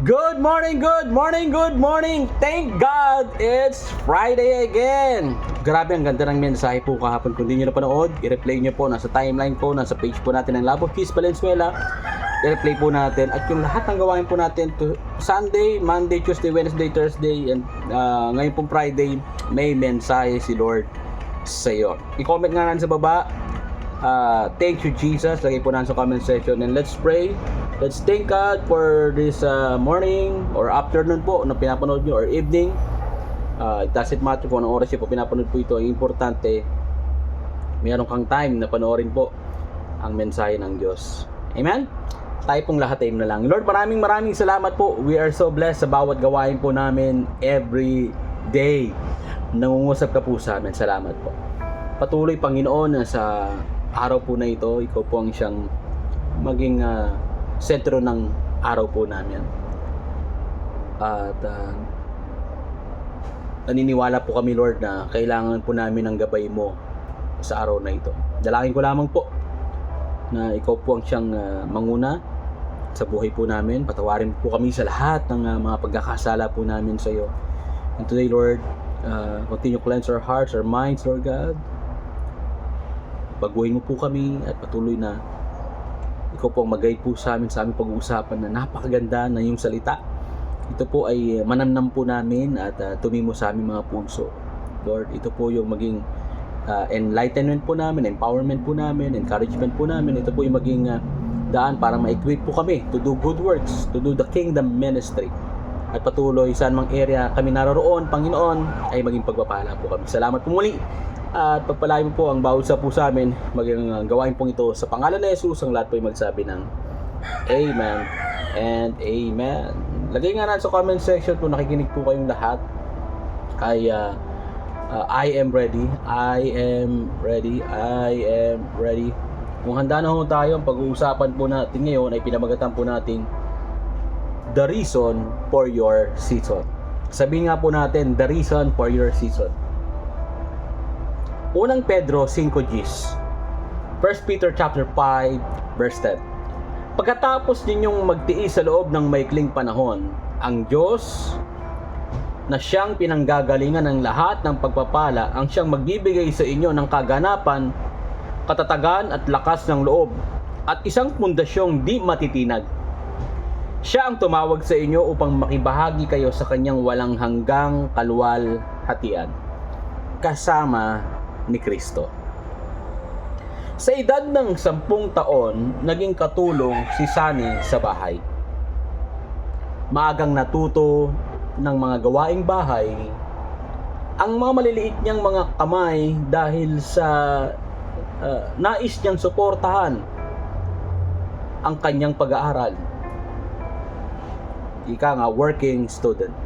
Good morning, good morning, good morning! Thank God it's Friday again! Grabe, ang ganda ng mensahe po kahapon. Kung di nyo napanood, i-replay nyo po. Nasa timeline po, nasa page po natin ng Love of Peace Valenzuela. I-replay po natin. At yung lahat ng gawain po natin to Sunday, Monday, Tuesday, Wednesday, Thursday, and ngayon pong Friday, may mensahe si Lord sa iyo. I-comment nga natin sa baba. Thank you, Jesus. Lagay po natin sa comment section. And let's pray. Let's thank God for this morning or afternoon po na pinapanood nyo or evening. It doesn't matter kung anong oras nyo po pinapanood po ito. Ang importante, mayroon kang time na panoorin po ang mensahe ng Diyos. Amen? Tayo pong lahat ay na lang. Lord, maraming salamat po. We are so blessed sa bawat gawain po namin every day. Nangungusap ka po sa amin. Salamat po. Patuloy, Panginoon, na sa araw po na ito, ikaw po ang siyang maging sentro ng araw po namin. At naniniwala po kami, Lord, na kailangan po namin ng gabay mo sa araw na ito. Dalangin ko lamang po na ikaw po ang siyang manguna sa buhay po namin. Patawarin po kami sa lahat ng mga pagkakasala po namin sa iyo. And today, Lord, continue to cleanse our hearts, our minds, Lord God. Baguhin mo po kami at patuloy na ikaw po ang mag-guide po sa aming pag-uusapan na napakaganda na yung salita. Ito po ay manamnam po namin at tumimo sa aming mga puso. Lord, ito po yung maging enlightenment po namin, empowerment po namin, encouragement po namin. Ito po yung maging daan para ma-equip po kami to do good works, to do the kingdom ministry. At patuloy saan mang area kami naroroon, Panginoon, ay maging pagpapala po kami. Salamat po muli. At pagpalain mo po ang bawat sa po sa amin, maging gawain pong ito sa pangalan ni Jesus. Ang lahat po ay magsabi ng Amen and Amen. Lagay nga natin sa comment section kung nakikinig po kayong lahat ay I am ready, I am ready, I am ready. Kung handa na ho tayo, ang pag-uusapan po natin ngayon ay pinamagatan po natin the reason for your season. Sabihin nga po natin, the reason for your season. Unang Pedro 5:10. 1 Peter chapter 5 verse 10. Pagkatapos ninyong magtiis sa loob ng maikling panahon, ang Diyos na siyang pinanggagalingan ng lahat ng pagpapala ang siyang magbibigay sa inyo ng kaganapan, katatagan at lakas ng loob at isang pundasyong di matitinag. Siya ang tumawag sa inyo upang makibahagi kayo sa kanyang walang hanggang kaluwalhatian kasama ni Kristo. Sa edad ng 10 taon, naging katulong si Sunny sa bahay. Maagang natuto ng mga gawaing bahay ang mga maliliit niyang mga kamay dahil sa nais niyang suportahan ang kanyang pag-aaral. Ika nga, working student.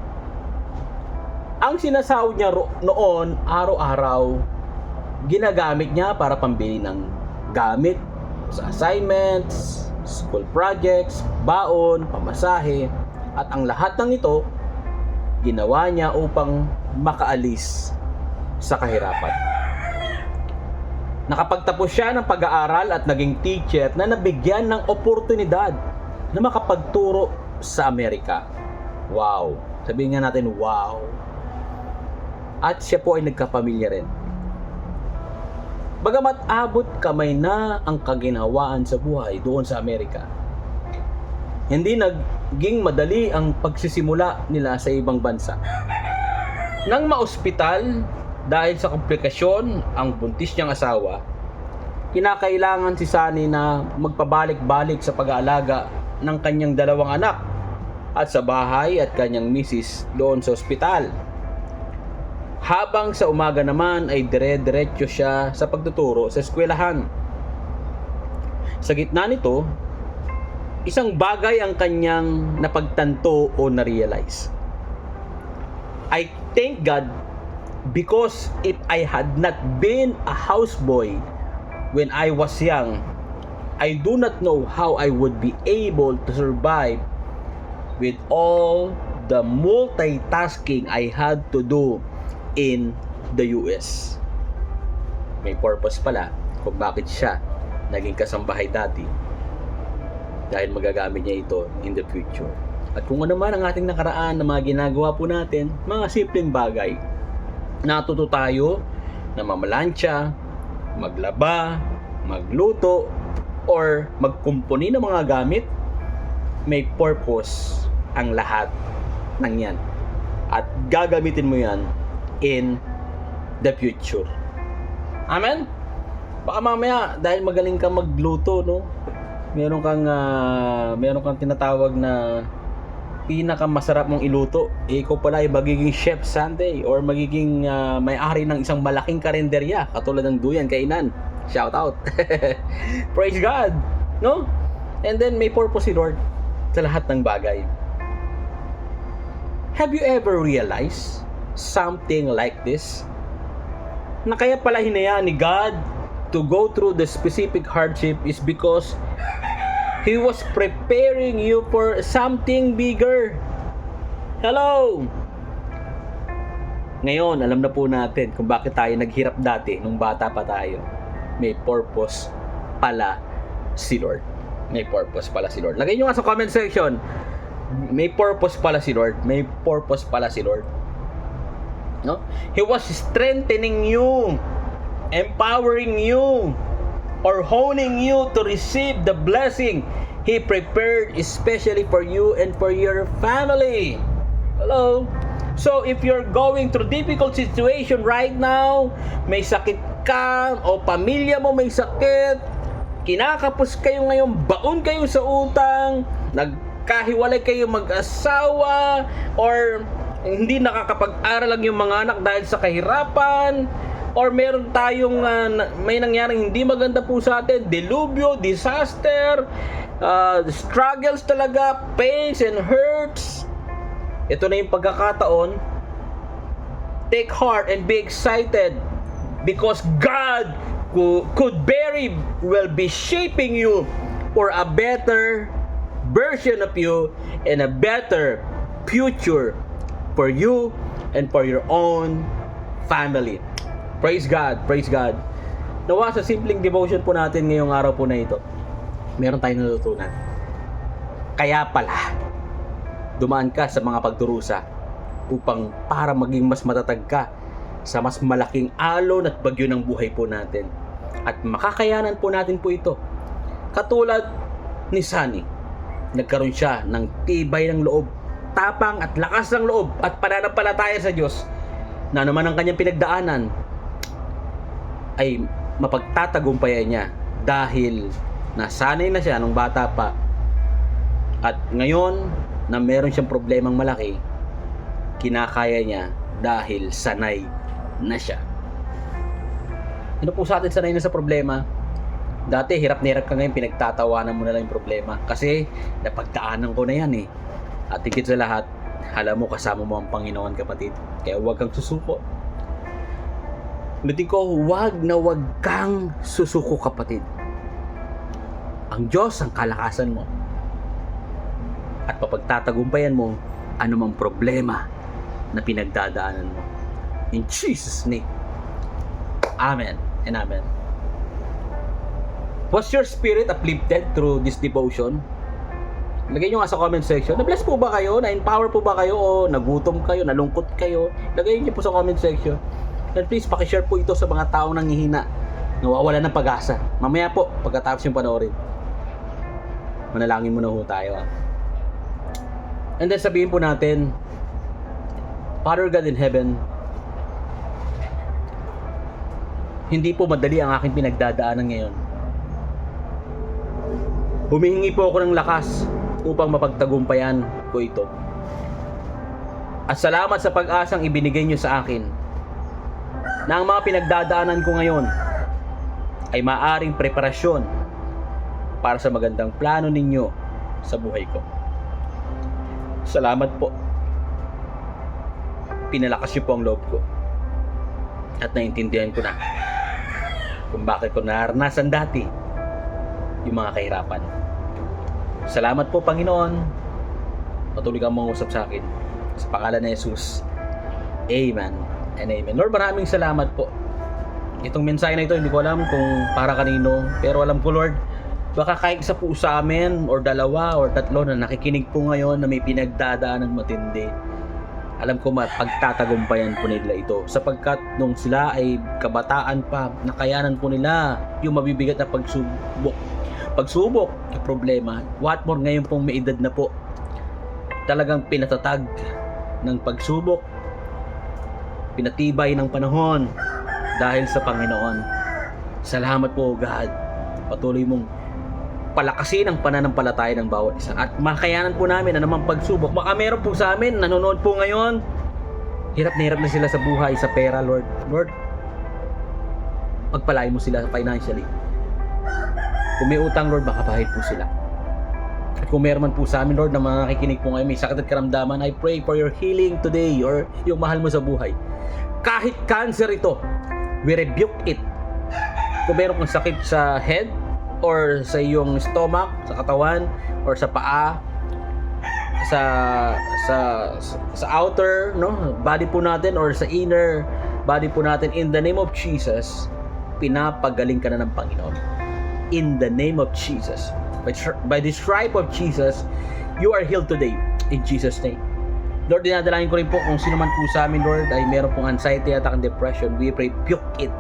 Ang sinasahod niya noon, araw-araw, ginagamit niya para pambili ng gamit sa assignments, school projects, baon, pamasahe, at ang lahat ng ito, ginawa niya upang makaalis sa kahirapan. Nakapagtapos siya ng pag-aaral at naging teacher na nabigyan ng oportunidad na makapagturo sa Amerika. Wow! Sabihin nga natin, wow! At siya po ay nagkapamilya rin. Bagamat abot kamay na ang kaginhawaan sa buhay doon sa Amerika, hindi naging madali ang pagsisimula nila sa ibang bansa. Nang maospital dahil sa komplikasyon ang buntis niyang asawa, kinakailangan si Sunny na magpabalik-balik sa pag-aalaga ng kanyang 2 anak at sa bahay at kanyang misis doon sa ospital. Habang sa umaga naman ay dire-diretso siya sa pagtuturo sa eskwelahan. Sa gitna nito, isang bagay ang kanyang napagtanto o na-realize. I thank God because if I had not been a houseboy when I was young, I do not know how I would be able to survive with all the multitasking I had to do in the US. May purpose pala kung bakit siya naging kasambahay dati dahil magagamit niya ito in the future. At kung ano man ang ating nakaraan na mga ginagawa po natin, mga simpleng bagay. Natuto tayo na mamalansya, maglaba, magluto, or magkumpuni ng mga gamit. May purpose ang lahat ng yan. At gagamitin mo yan in the future. Amen? Baka mamaya, dahil magaling kang magluto, no? Meron kang tinatawag na pinakamasarap mong iluto. Ikaw pala ay magiging chef someday or magiging may-ari ng isang malaking karinderya katulad ng Duyan Kainan. Shout out. Praise God, no? And then may purpose si Lord sa lahat ng bagay. Have you ever realized something like this? Na kaya pala hinayaan ni God to go through the specific hardship is because He was preparing you for something bigger. Hello! Ngayon, alam na po natin kung bakit tayo naghirap dati nung bata pa tayo. May purpose pala si Lord. May purpose pala si Lord. Lagay nyo nga sa comment section. May purpose pala si Lord. May purpose pala si Lord. No? He was strengthening you, empowering you, or honing you to receive the blessing He prepared especially for you and for your family. Hello? So if you're going through difficult situation right now, may sakit ka o pamilya mo may sakit, kinakapos kayo ngayon, baon kayo sa utang, nagkahiwalay kayo mag-asawa, or hindi nakakapag-aral lang yung mga anak dahil sa kahirapan, or meron tayong may nangyaring hindi maganda po sa atin, delubyo, disaster, struggles talaga, pains and hurts. Ito na yung pagkakataon. Take heart and be excited because God could very well be shaping you for a better version of you and a better future for you and for your own family. Praise God, praise God. Nawa sa simpleng devotion po natin ngayong araw po na ito, meron tayong natutunan. Kaya pala, dumaan ka sa mga pagdurusa upang para maging mas matatag ka sa mas malaking alon at bagyo ng buhay po natin. At makakayanan po natin po ito. Katulad ni Sunny, nagkaroon siya ng tibay ng loob, tapang at lakas ng loob at pananampalataya sa Diyos na naman ang kanyang pinagdaanan ay mapagtatagumpayan niya dahil nasanay na siya nung bata pa, at ngayon na meron siyang problemang malaki, kinakaya niya dahil sanay na siya. Ano po sa atin sanay na sa problema? Dati hirap na hirap ka ngayon, pinagtatawanan mo na lang yung problema kasi napagdaanan ko na yan eh. At higit sa lahat, alam mo kasama mo ang Panginoon, kapatid, kaya huwag kang susuko. Ulitin ko, huwag kang susuko, kapatid. Ang Diyos ang kalakasan mo at papagtatagumpayan mo anumang problema na pinagdadaanan mo. In Jesus' name. Amen and amen. Was your spirit uplifted through this devotion? Lagay nyo nga sa comment section. Na-bless po ba kayo? Na-empower po ba kayo? O nagutom kayo? Nalungkot kayo? Lagay nyo po sa comment section. And please, pakishare po ito sa mga taong nanghihina, nawawala ng pag-asa. Mamaya po, pagkatapos yung panoorin, manalangin muna ho tayo. And then sabihin po natin, Father God in heaven, hindi po madali ang aking pinagdadaanan ngayon. Humihingi po ako ng lakas upang mapagtagumpayan ko ito. At salamat sa pag-asang ibinigay nyo sa akin na ang mga pinagdadaanan ko ngayon ay maaring preparasyon para sa magandang plano ninyo sa buhay ko. Salamat po. Pinalakas niyo po ang loob ko. At naintindihan ko na kung bakit ko naranasan dati yung mga kahirapan. Salamat po, Panginoon. Patuloy kang mangusap sa akin. Sa pangalan ni Jesus. Amen and amen. Lord, maraming salamat po. Itong mensahe na ito, hindi ko alam kung para kanino, pero alam ko, Lord, Baka kahit isa po sa amin or dalawa or tatlo na nakikinig po ngayon na may pinagdadaan ng matindi, alam ko pagtatagumpayan po nila ito sapagkat nung sila ay kabataan pa, nakayanan po nila yung mabibigat na pagsubok na problema. What more ngayon pong may edad na po, talagang pinatatag ng pagsubok, pinatibay ng panahon dahil sa Panginoon. Salamat po God, patuloy mong palakasin ang pananampalataya ng bawat isa at makayanan po namin na namang pagsubok. Baka meron po sa amin nanonood po ngayon, hirap na sila sa buhay, sa pera. Lord, pagpalain mo sila financially. Kung may utang, Lord, baka bahid po sila. At kung meron man po sa amin, Lord, na mga nakikinig po ngayon may sakit at karamdaman, I pray for your healing today, or yung mahal mo sa buhay. Kahit cancer ito, we rebuke it. Kung meron kang sakit sa head or sa iyong stomach, sa katawan, or sa paa, sa outer body po natin, or sa inner body po natin, in the name of Jesus, pinapagaling ka na ng Panginoon. In the name of Jesus, by the stripe of Jesus, you are healed today, in Jesus' name. Lord, dinadalangin ko rin po kung sino man po sa amin, Lord, ay meron pong anxiety, attack, and depression. We rebuke it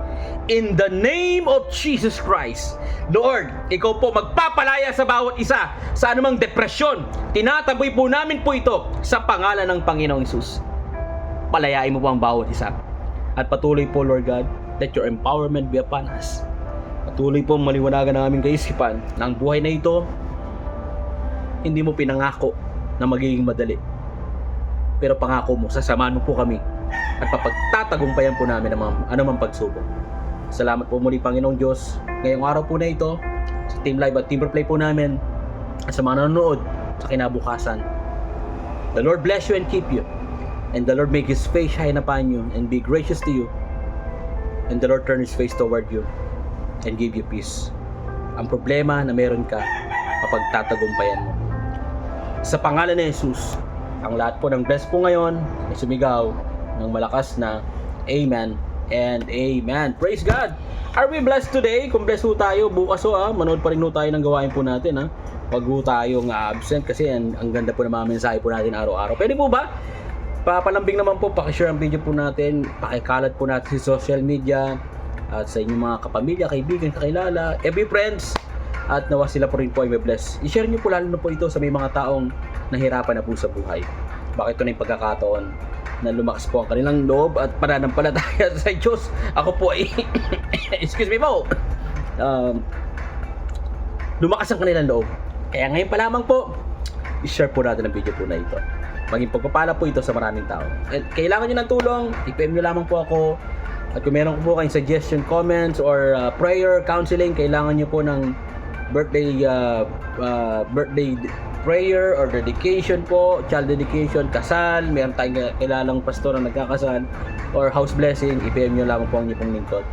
in the name of Jesus Christ. Lord, ikaw po magpapalaya sa bawat isa sa anumang depresyon. Tinataboy po namin po ito sa pangalan ng Panginoong Hesus. Palayain mo po ang bawat isa. At patuloy po, Lord God, let your empowerment be upon us. Patuloy po maliwanagan ng aming kaisipan na ang buhay na ito, hindi mo pinangako na magiging madali. Pero pangako mo, sasamahan mo po kami at papagtatagumpayan po namin ang anumang pagsubok. Salamat po muli, Panginoong Diyos. Ngayong araw po na ito, sa Team Live at Team Replay po namin, at sa mga nanonood sa kinabukasan. The Lord bless you and keep you. And the Lord make His face shine upon you and be gracious to you. And the Lord turn His face toward you and give you peace. Ang problema na meron ka, papagtatagumpayan mo. Sa pangalan ni Jesus, ang lahat po ng bless po ngayon ay sumigaw ng malakas na Amen and Amen. Praise God! Are we blessed today? Kung blessed po tayo, bukas manood pa rin po tayo ng gawain po natin. Huwag po tayong absent kasi ang ganda po ng mga mensahe po natin araw-araw. Pwede po ba? Papalambing naman po, pakishare ang video po natin, pakikalat po natin sa social media at sa inyong mga kapamilya, kaibigan, kakilala, every friends, at nawa sila po rin po ay may bless. I-share nyo po lalo na po ito sa may mga taong nahirapan na po sa buhay. Bakit ito na yung pagkakataon na lumakas po ang kanilang loob at pananampalataya sa Diyos. Ako po ay excuse me po, lumakas ang kanilang loob. Kaya ngayon pa lamang po, i-share po natin ang video po na ito. Maging pagpapala po ito sa maraming tao. At kailangan nyo ng tulong, i-PM nyo lamang po ako. At kung meron po kayong suggestion, comments, or prayer, counseling, kailangan nyo po ng birthday prayer or dedication po, child dedication, kasal, meron tayong kilalang pastor na nagkakasal, or house blessing, i-PM nyo lamang po ang inyong lingkod.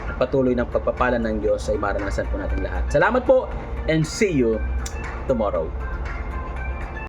At patuloy ng pagpapala ng Diyos ay maranasan po natin lahat. Salamat po and see you tomorrow.